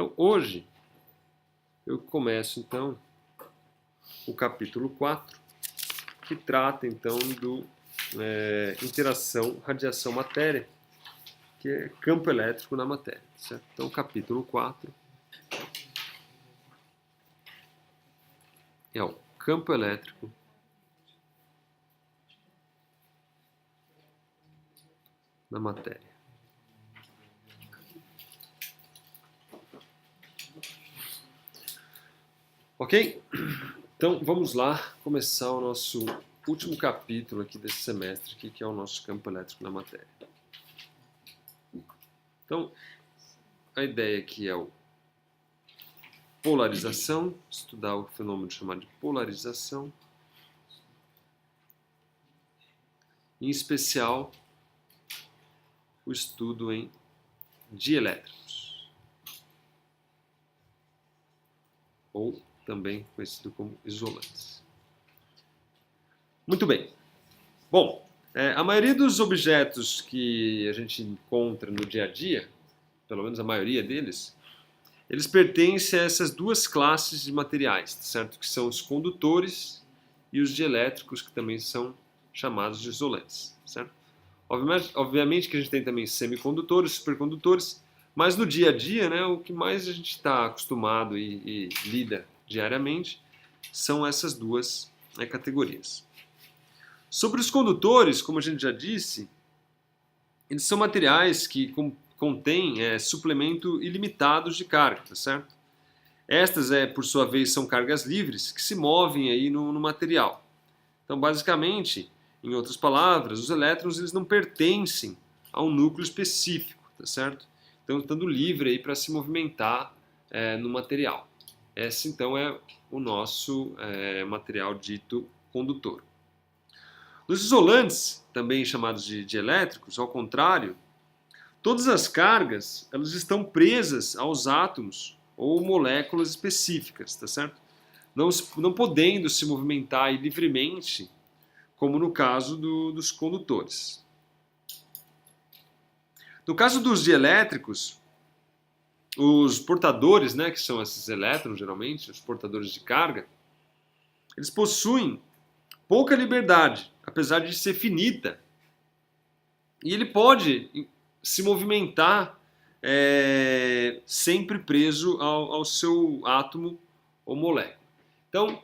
Então, hoje, eu começo, então, o capítulo 4, que trata, então, do interação radiação-matéria, que é campo elétrico na matéria, certo? Então, capítulo 4 é o campo elétrico na matéria. Ok? Então, vamos lá começar o nosso último capítulo aqui desse semestre, aqui, que é o nosso campo elétrico na matéria. Então, a ideia aqui é o polarização, estudar o fenômeno chamado de polarização, em especial o estudo em dielétricos, ou também conhecido como isolantes. Muito bem. Bom, a maioria dos objetos que a gente encontra no dia a dia, pelo menos a maioria deles, eles pertencem a essas duas classes de materiais, certo? Que são os condutores e os dielétricos, que também são chamados de isolantes, certo? Obviamente que a gente tem também semicondutores, supercondutores, mas no dia a dia, né, o que mais a gente está acostumado e lida diariamente são essas duas categorias. Sobre os condutores, como a gente já disse, eles são materiais que contêm suplemento ilimitados de carga, tá certo? Estas, por sua vez, são cargas livres que se movem aí no material. Então, basicamente, em outras palavras, os elétrons eles não pertencem a um núcleo específico, tá certo? Então, estando livre aí para se movimentar no material. Esse, então, é o nosso material dito condutor. Nos isolantes, também chamados de dielétricos, ao contrário, todas as cargas elas estão presas aos átomos ou moléculas específicas, tá certo? Não podendo se movimentar livremente, como no caso dos condutores. No caso dos dielétricos, os portadores, né, que são esses elétrons, geralmente, os portadores de carga, eles possuem pouca liberdade, apesar de ser finita. E ele pode se movimentar sempre preso ao seu átomo ou molécula. Então,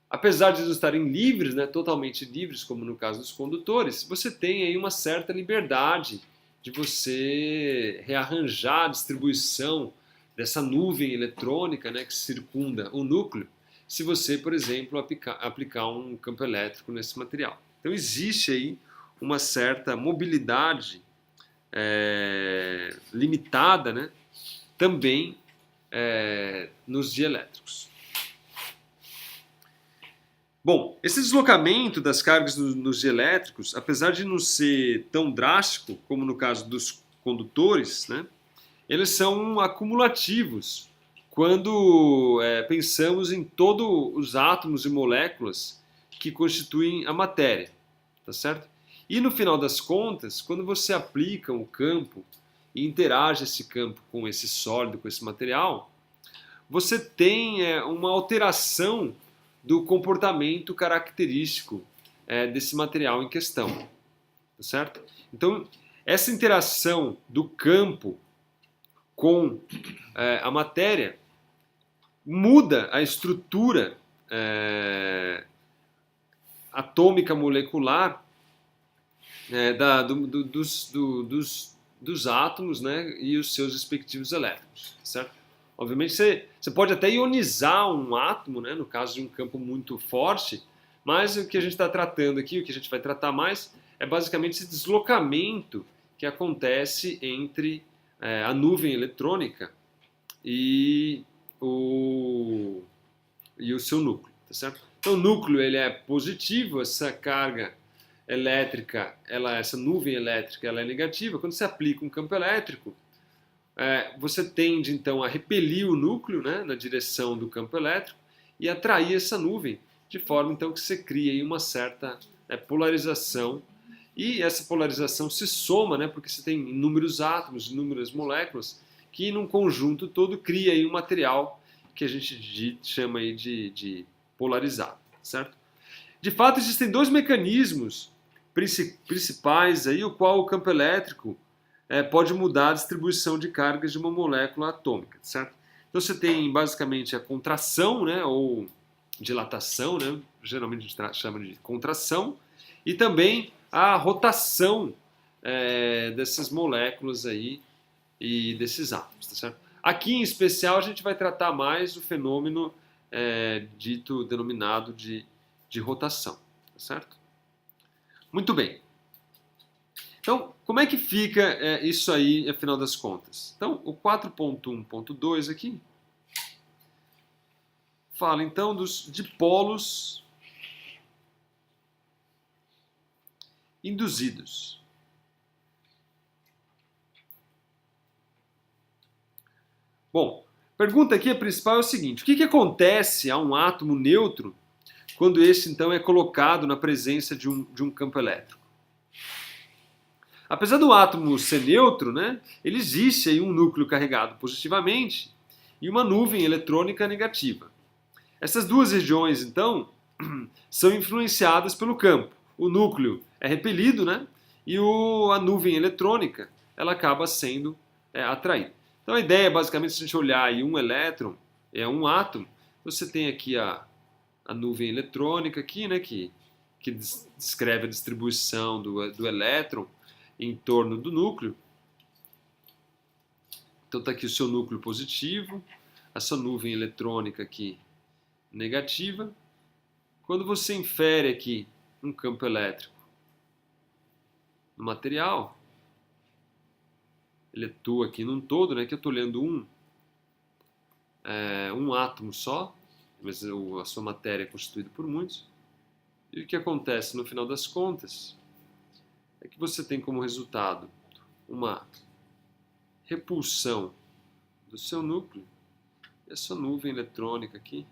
apesar de eles estarem livres, né, totalmente livres, como no caso dos condutores, você tem aí uma certa liberdade de você rearranjar a distribuição dessa nuvem eletrônica, né, que circunda o núcleo, se você, por exemplo, aplicar um campo elétrico nesse material. Então existe aí uma certa mobilidade limitada, né, também nos dielétricos. Bom, esse deslocamento das cargas nos dielétricos, apesar de não ser tão drástico como no caso dos condutores, né, eles são acumulativos quando pensamos em todos os átomos e moléculas que constituem a matéria, tá certo? E no final das contas, quando você aplica um campo e interage esse campo com esse sólido, com esse material, você tem uma alteração do comportamento característico desse material em questão, tá certo? Então, essa interação do campo com a matéria muda a estrutura atômica molecular dos átomos, né, e os seus respectivos elétrons, certo? Obviamente você pode até ionizar um átomo, né, no caso de um campo muito forte, mas o que a gente está tratando aqui, o que a gente vai tratar mais, é basicamente esse deslocamento que acontece entre a nuvem eletrônica e o seu núcleo, tá certo? Então o núcleo ele é positivo, essa carga elétrica, essa nuvem elétrica ela é negativa. Quando você aplica um campo elétrico, você tende então a repelir o núcleo, né, na direção do campo elétrico e atrair essa nuvem, de forma então que você cria aí uma certa polarização, e essa polarização se soma, né, porque você tem inúmeros átomos, inúmeras moléculas que num conjunto todo cria aí um material que a gente chama aí de polarizado, certo? De fato, existem dois mecanismos principais aí, o qual o campo elétrico pode mudar a distribuição de cargas de uma molécula atômica, certo? Então você tem basicamente a contração, né, ou dilatação, né, geralmente a gente chama de contração, e também a rotação dessas moléculas aí e desses átomos, tá certo? Aqui em especial a gente vai tratar mais o fenômeno denominado de rotação, tá certo? Muito bem. Então, como é que fica isso aí, afinal das contas? Então, o 4.1.2 aqui fala então dos dipolos induzidos. Bom, pergunta aqui a principal é o seguinte: o que acontece a um átomo neutro quando esse então é colocado na presença de um campo elétrico? Apesar do átomo ser neutro, né, ele existe aí um núcleo carregado positivamente e uma nuvem eletrônica negativa. Essas duas regiões, então, são influenciadas pelo campo. O núcleo é repelido, né, e a nuvem eletrônica ela acaba sendo atraída. Então a ideia, basicamente, se a gente olhar aí um elétron, um átomo, você tem aqui a nuvem eletrônica aqui, né, que descreve a distribuição do elétron em torno do núcleo. Então está aqui o seu núcleo positivo, a sua nuvem eletrônica aqui negativa. Quando você infere aqui um campo elétrico no material, ele atua aqui num todo, né, que eu estou olhando um átomo só, mas a sua matéria é constituída por muitos. E o que acontece no final das contas é que você tem como resultado uma repulsão do seu núcleo e a sua nuvem eletrônica aqui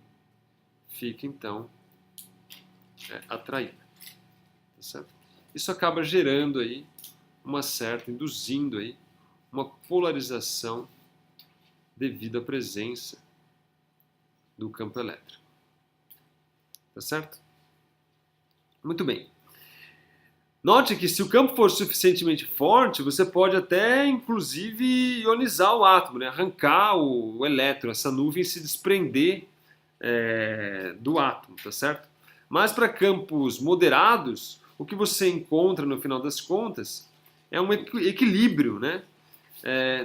fica então atraída, tá certo? Isso acaba gerando aí induzindo aí uma polarização devido à presença do campo elétrico, tá certo? Muito bem. Note que se o campo for suficientemente forte, você pode até, inclusive, ionizar o átomo, né? Arrancar o elétron, essa nuvem se desprender do átomo, tá certo? Mas para campos moderados, o que você encontra no final das contas é um equilíbrio, né?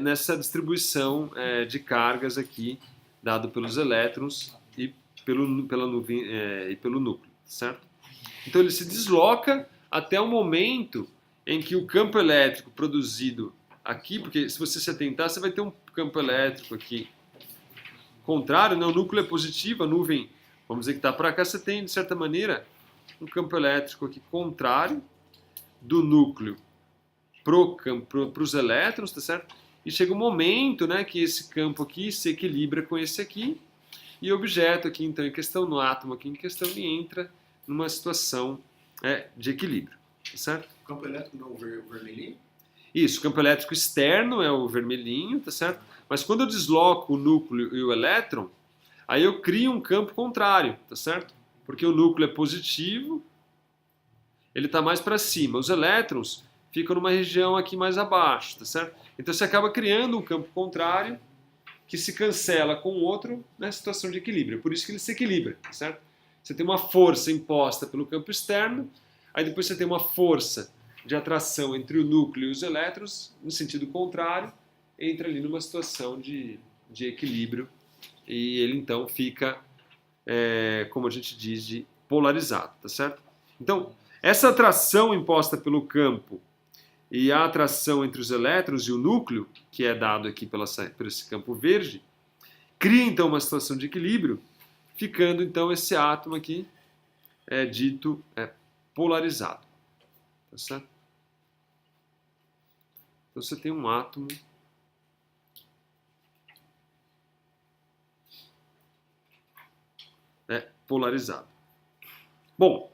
Nessa distribuição de cargas aqui, dado pelos elétrons e pela nuvem e pelo núcleo, certo? Então ele se desloca até o momento em que o campo elétrico produzido aqui, porque se você se atentar, você vai ter um campo elétrico aqui contrário, né? O núcleo é positivo, a nuvem, vamos dizer que está para cá, você tem, de certa maneira, um campo elétrico aqui contrário do núcleo para os elétrons, tá certo? E chega um momento, né, que esse campo aqui se equilibra com esse aqui, e o objeto aqui, então, em questão, no átomo aqui em questão, ele entra numa situação de equilíbrio, tá certo? O campo elétrico não é o vermelhinho? Isso, o campo elétrico externo é o vermelhinho, tá certo? Mas quando eu desloco o núcleo e o elétron, aí eu crio um campo contrário, tá certo? Porque o núcleo é positivo, ele está mais para cima. Os elétrons ficam numa região aqui mais abaixo, tá certo? Então você acaba criando um campo contrário que se cancela com o outro na situação de equilíbrio. Por isso que ele se equilibra, tá certo? Você tem uma força imposta pelo campo externo, aí depois você tem uma força de atração entre o núcleo e os elétrons, no sentido contrário, entra ali numa situação de equilíbrio e ele então fica, como a gente diz, de polarizado, tá certo? Então, essa atração imposta pelo campo e a atração entre os elétrons e o núcleo, que é dado aqui por esse campo verde, cria então uma situação de equilíbrio, ficando então esse átomo aqui dito polarizado. Tá certo? Então você tem um átomo polarizado. Bom,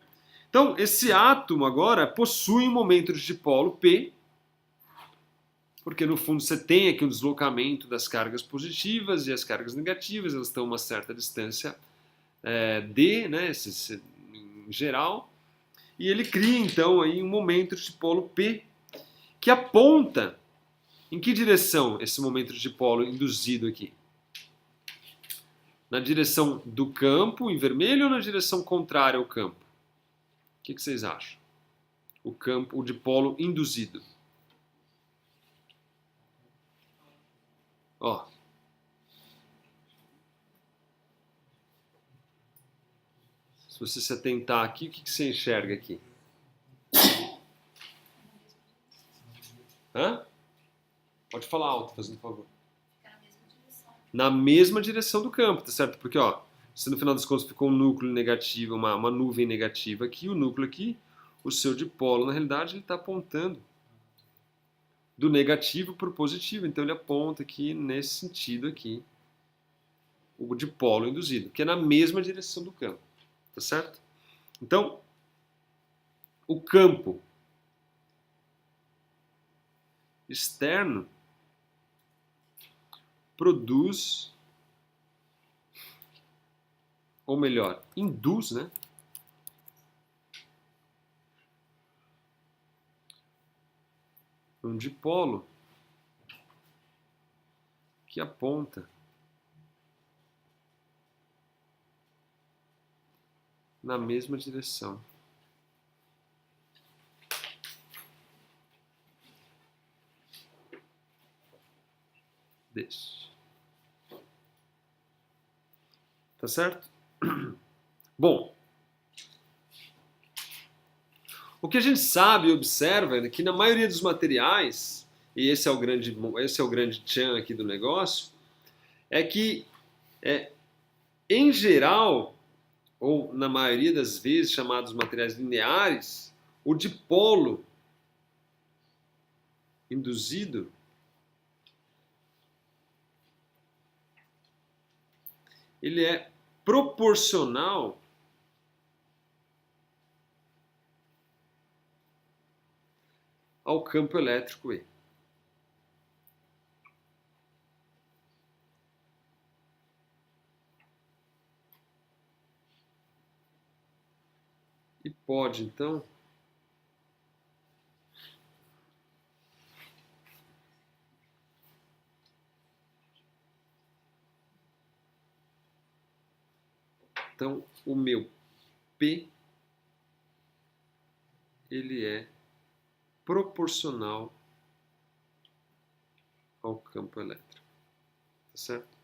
então esse átomo agora possui um momento de dipolo P porque no fundo você tem aqui um deslocamento das cargas positivas e as cargas negativas, elas estão a uma certa distância d, né, em geral, e ele cria então aí um momento de dipolo P que aponta em que direção esse momento de dipolo induzido aqui? Na direção do campo em vermelho ou na direção contrária ao campo? O que vocês acham? O dipolo induzido. Ó. Se você se atentar aqui, o que você enxerga aqui? Hã? Pode falar alto, fazendo favor. Na mesma direção do campo, tá certo? Porque, ó, se no final das contas ficou um núcleo negativo, uma nuvem negativa aqui, o núcleo aqui, o seu dipolo, na realidade, ele está apontando do negativo para o positivo. Então, ele aponta aqui, nesse sentido aqui, o dipolo induzido, que é na mesma direção do campo, tá certo? Então, o campo externo produz, ou melhor, induz, né? Um dipolo que aponta na mesma direção. Desse. Tá certo? Bom, o que a gente sabe e observa é que na maioria dos materiais, e esse é o grande tchan aqui do negócio, é que, em geral, ou na maioria das vezes chamados materiais lineares, o dipolo induzido ele é proporcional ao campo elétrico E. E pode, então, o meu P ele é proporcional ao campo elétrico, tá certo?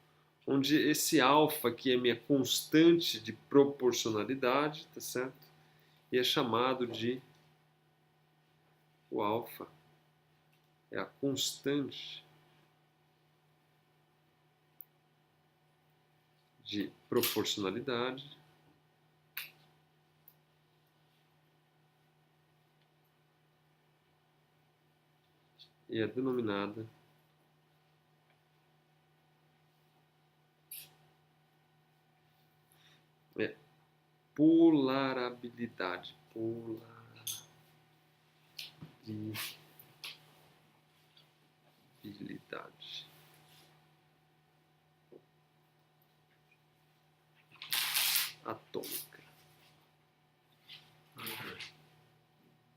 Onde esse alfa aqui é minha constante de proporcionalidade, tá certo? E é chamado de, o alfa é a constante de proporcionalidade e é denominada polarabilidade. Polarabilidade. Atômica.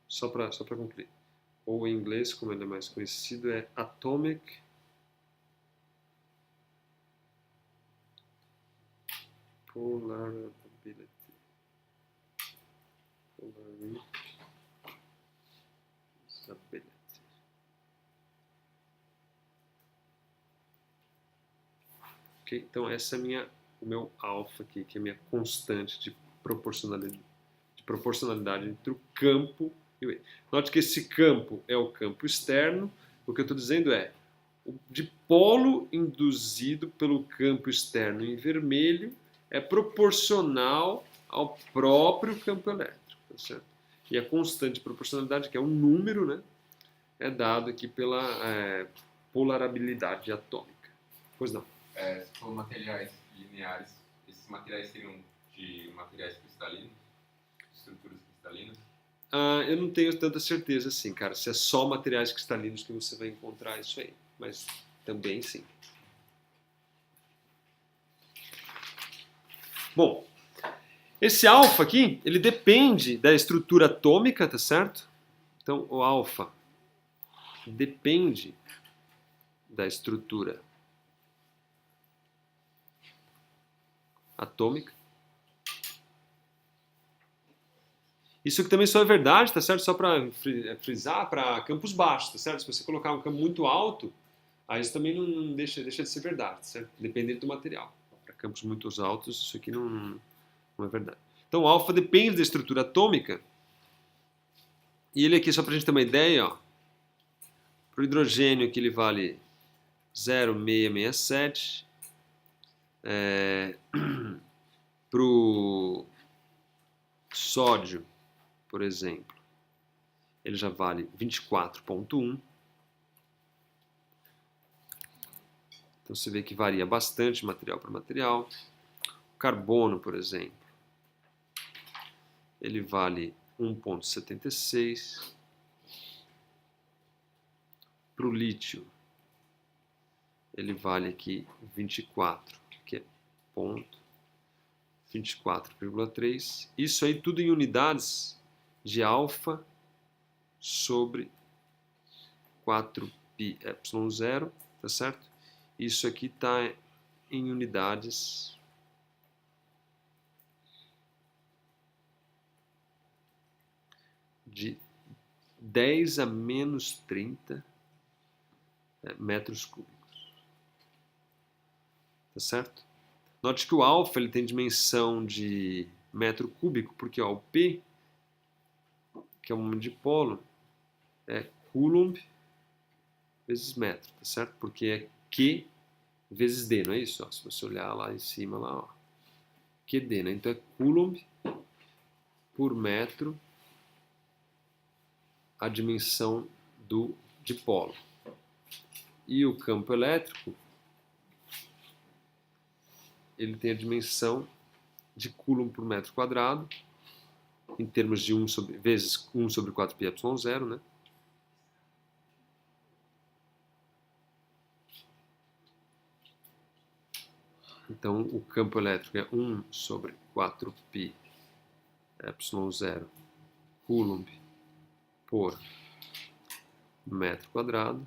Só para concluir. Ou em inglês, como ele é mais conhecido, é Atomic Polarability. Ok? Então essa é o meu alfa aqui, que é a minha constante de proporcionalidade entre o campo e o E. Note que esse campo é o campo externo. O que eu estou dizendo é o dipolo induzido pelo campo externo em vermelho é proporcional ao próprio campo elétrico, tá certo? E a constante de proporcionalidade, que é um número, né, é dado aqui pela polarabilidade atômica. Pois não? Se for materiais lineares, esses materiais seriam de materiais cristalinos, estruturas cristalinas? eu não tenho tanta certeza assim, cara, se é só materiais cristalinos que você vai encontrar isso aí, mas também sim. Bom, esse alfa aqui, ele depende da estrutura atômica, tá certo? Então, o alfa depende da estrutura atômica. Isso aqui também só é verdade, tá certo? Só para frisar, para campos baixos, tá certo? Se você colocar um campo muito alto, aí isso também não deixa de ser verdade, tá certo? Dependendo do material. Para campos muito altos, isso aqui não é verdade. Então, o alfa depende da estrutura atômica. E ele aqui, só para a gente ter uma ideia, ó, para o hidrogênio aqui ele vale 0,667. Para o sódio, por exemplo, ele já vale 24,1. Então você vê que varia bastante material para material. O carbono, por exemplo, ele vale 1,76. Para o lítio, ele vale aqui 24, que é 24,3. Isso aí tudo em unidades de alfa sobre 4πε0, tá certo? Isso aqui está em unidades de 10 a menos 30 metros cúbicos. Tá certo? Note que o alfa ele tem dimensão de metro cúbico, porque ó, o P, que é o momento de polo, é Coulomb vezes metro, tá certo? Porque é Q vezes D, não é isso? Ó, se você olhar lá em cima, lá, ó, QD, né? Então é Coulomb por metro a dimensão do dipolo. E o campo elétrico, ele tem a dimensão de Coulomb por metro quadrado, em termos de vezes 1 sobre 4πε0, né? Então, o campo elétrico é 1 sobre 4πε0 Coulomb por metro quadrado,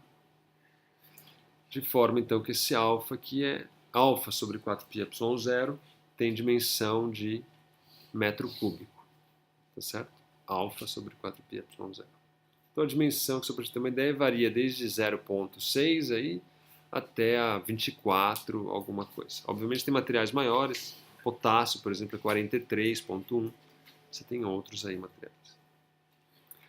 de forma, então, que esse alfa aqui é alfa sobre 4πε0 tem dimensão de metro cúbico, tá certo? Alfa sobre 4πε0. Então, a dimensão, que só para você ter uma ideia, varia desde 0,6 aí até a 24, alguma coisa. Obviamente tem materiais maiores, potássio, por exemplo, é 43,1. Você tem outros aí materiais.